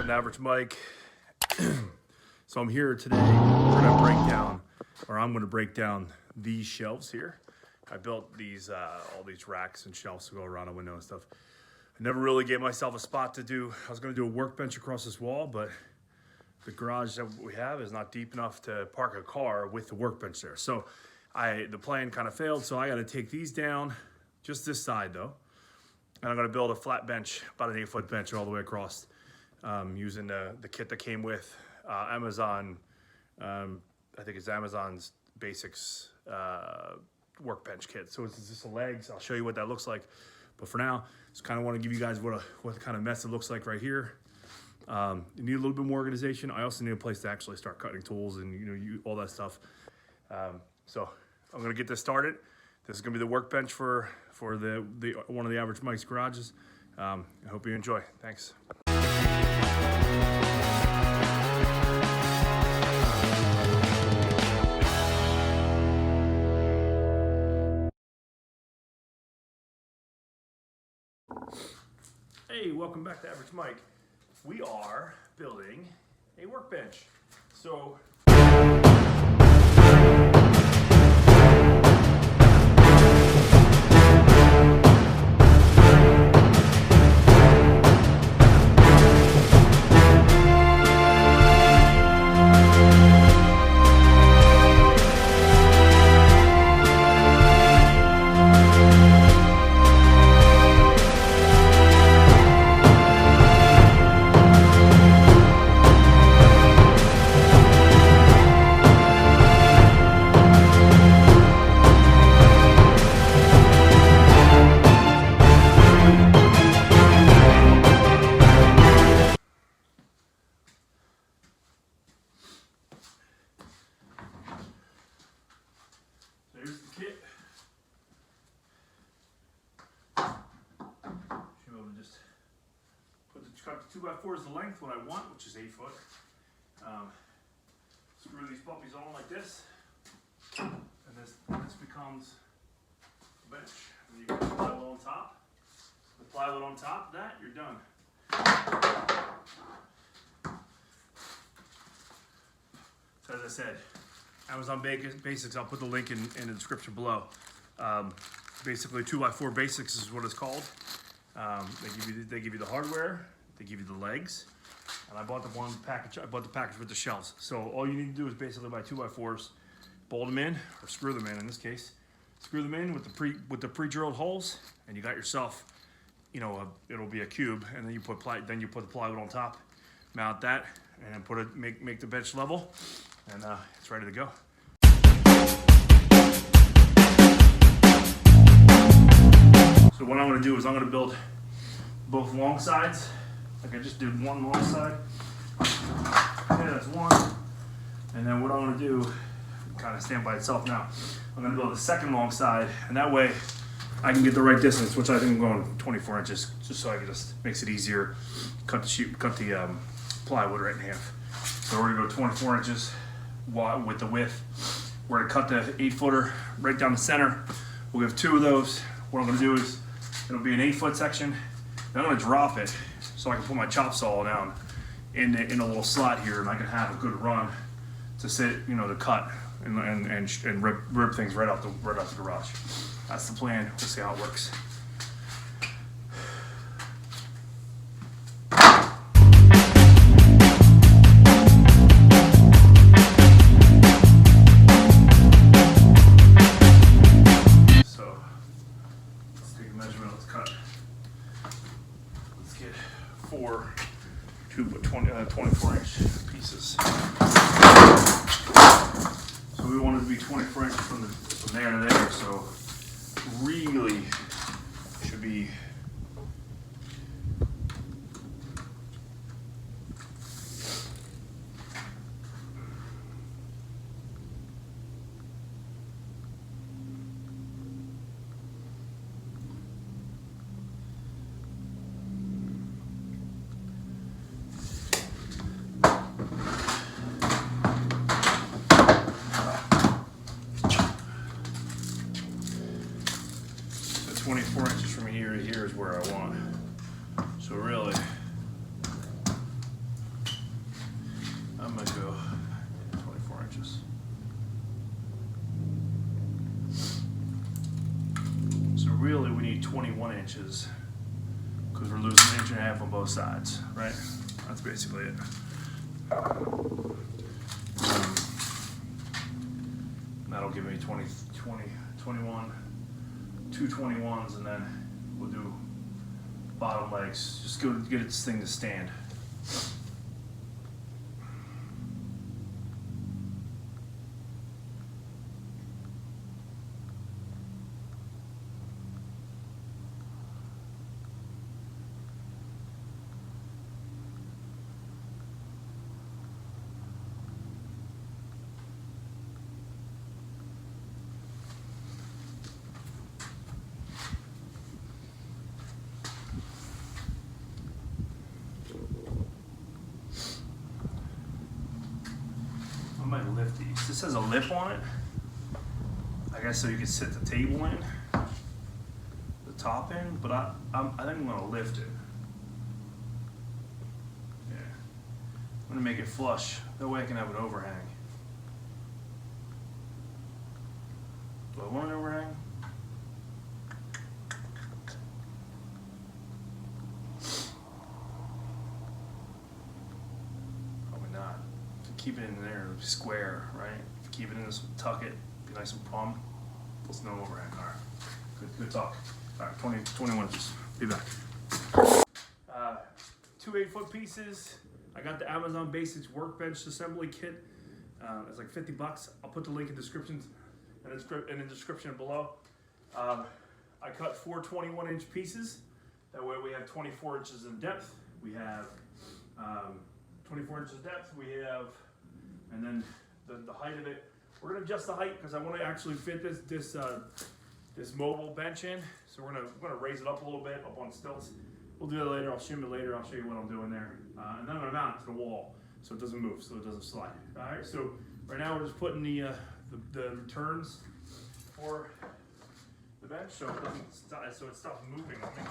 an average mic. So I'm here today. We're gonna break down, or I'm gonna break down these shelves here. I built these all these racks and shelves to go around a window and stuff. I never really gave myself a spot to do. I was gonna do a workbench across this wall, but the garage that we have is not deep enough to park a car with the workbench there. So the plan kind of failed. So I got to take these down, just this side though. And I'm gonna build a flat bench, about an 8-foot bench all the way across, using the kit that came with Amazon. I think it's Amazon's Basics workbench kit. So it's just the legs. I'll show you what that looks like. But for now, just kind of want to give you guys what kind of mess it looks like right here. You need a little bit more organization. I also need a place to actually start cutting tools and all that stuff. So I'm gonna get this started. This is gonna be the workbench for one of the average Mike's garages. I hope you enjoy. Thanks. Hey, welcome back to Average Mike. We are building a workbench. So there's the kit. Should be able to just cut the 2x4 is the length, what I want, which is 8 foot. Screw these puppies on like this, and this becomes a bench. And you put the plywood on top. The plywood on top of that, you're done. So as I said, Amazon Basics, I'll put the link in the description below. Basically 2x4 Basics is what it's called. They give you the hardware, they give you the legs, and I bought the package with the shelves. So all you need to do is basically buy 2x4s, bolt them in, or screw them in this case. Screw them in with the pre-drilled holes, and you got yourself, it'll be a cube, and then you put the plywood on top, mount that, and then make the bench level, and it's ready to go. So what I'm going to do is I'm going to build both long sides. Like I just did one long side. Okay, that's one. And then what I'm going to do, kind of stand by itself now. I'm going to build the second long side, and that way I can get the right distance, which I think I'm going 24 inches, just so makes it easier. Cut the plywood right in half. So we're going to go 24 inches with the width. We're going to cut the 8-footer right down the center. We'll have 2 of those. What I'm going to do is it'll be an 8-foot section. Then I'm going to drop it so I can put my chop saw down in a little slot here, and I can have a good run to sit, to cut and rip things right out the garage. That's the plan. We'll see how it works. So let's take a measurement. Let's cut. Let's get 4 24-inch pieces. So we want it to be 24 inches from there to there. So really should be the 24 inches from here to here is where I want. So really, inches because we're losing 1.5 inches on both sides, right? That's basically it. That'll give me 20, 21, 2 21s, and then we'll do bottom legs. Just go get this thing to stand. I might lift these. This has a lip on it. I guess so you can sit the table in, the top in, but I think I'm gonna lift it. Yeah, I'm gonna make it flush. That way I can have an overhang. Do I want an overhang? Probably not. Keep it in there, square, right? Keep it in this, tuck it, be nice and plumb. There's no overhang. All right, good talk. All right, 21 inches. Be back. 2 8-foot pieces. I got the Amazon Basics workbench assembly kit. It's like $50. I'll put the link in the description below. I cut 4 21-inch pieces. That way we have 24 inches in depth. We have 24 inches depth. We have, and then the height of it. We're gonna adjust the height because I want to actually fit this mobile bench in. So we're gonna raise it up a little bit up on stilts. We'll do that later. I'll shim it later. I'll show you what I'm doing there, and then I'm gonna mount it to the wall so it doesn't move, so it doesn't slide. All right. So right now we're just putting the returns for the bench so it doesn't so it stops moving on me.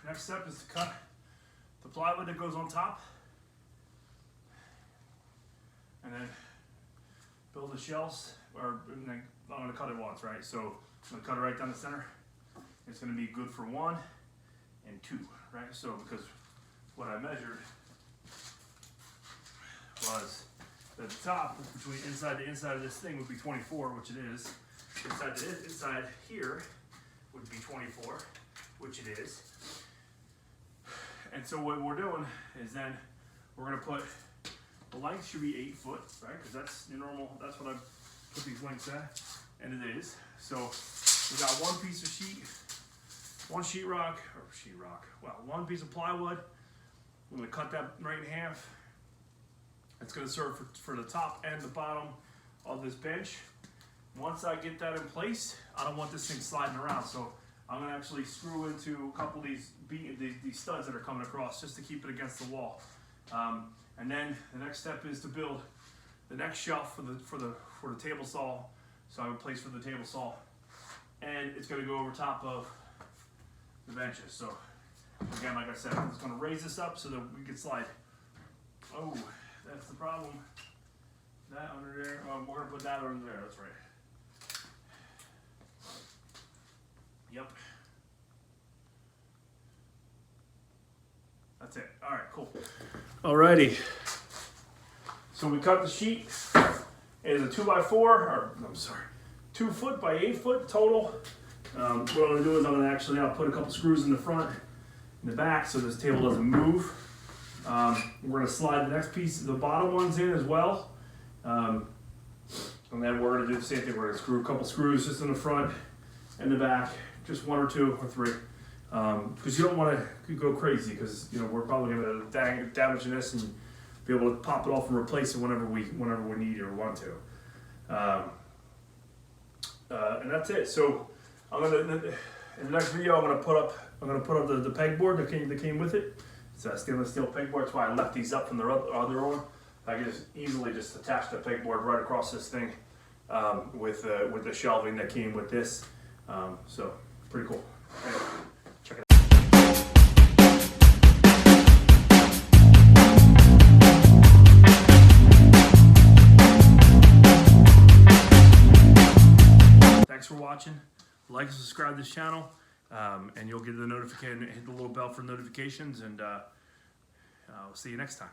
Next step is to cut the plywood that goes on top, and then build the shelves. I'm going to cut it once, right? So I'm going to cut it right down the center. It's going to be good for 1 and 2, right? So because what I measured was that the top between the inside of this thing would be 24, which it is. Inside here would be 24, which it is. And so what we're doing is then we're gonna put, the length should be 8 foot, right? Because that's your normal, that's what I put these lengths at, and it is. So we got one piece of one piece of plywood. I'm gonna cut that right in half. It's gonna serve for the top and the bottom of this bench. Once I get that in place, I don't want this thing sliding around. So I'm gonna actually screw into a couple of these studs that are coming across just to keep it against the wall. And then the next step is to build the next shelf for the table saw. So I have a place for the table saw, and it's gonna go over top of the benches. So again, like I said, I'm just gonna raise this up so that we can slide. Oh, that's the problem. That under there. Oh, we're gonna put that under there. That's right. Yep. That's it. All right, cool. Alrighty. So we cut the sheet. It is a 2 foot by 8 foot total. What I'm gonna do is I'll put a couple screws in the front, in the back, so this table doesn't move. We're gonna slide the next piece, the bottom ones in as well. And then we're gonna do the same thing. We're gonna screw a couple screws just in the front and the back. Just 1 or 2 or 3, because you don't want to go crazy, because we're probably going to damage this and be able to pop it off and replace it whenever we need or want to. And that's it. So in the next video I'm gonna put up the pegboard that came with it. It's a stainless steel pegboard. That's why I left these up from the other one. I can just easily attach the pegboard right across this thing with the shelving that came with this. So pretty cool. Check it out. Thanks for watching. Like and subscribe to this channel, and you'll get the notification. Hit the little bell for notifications, and I'll see you next time.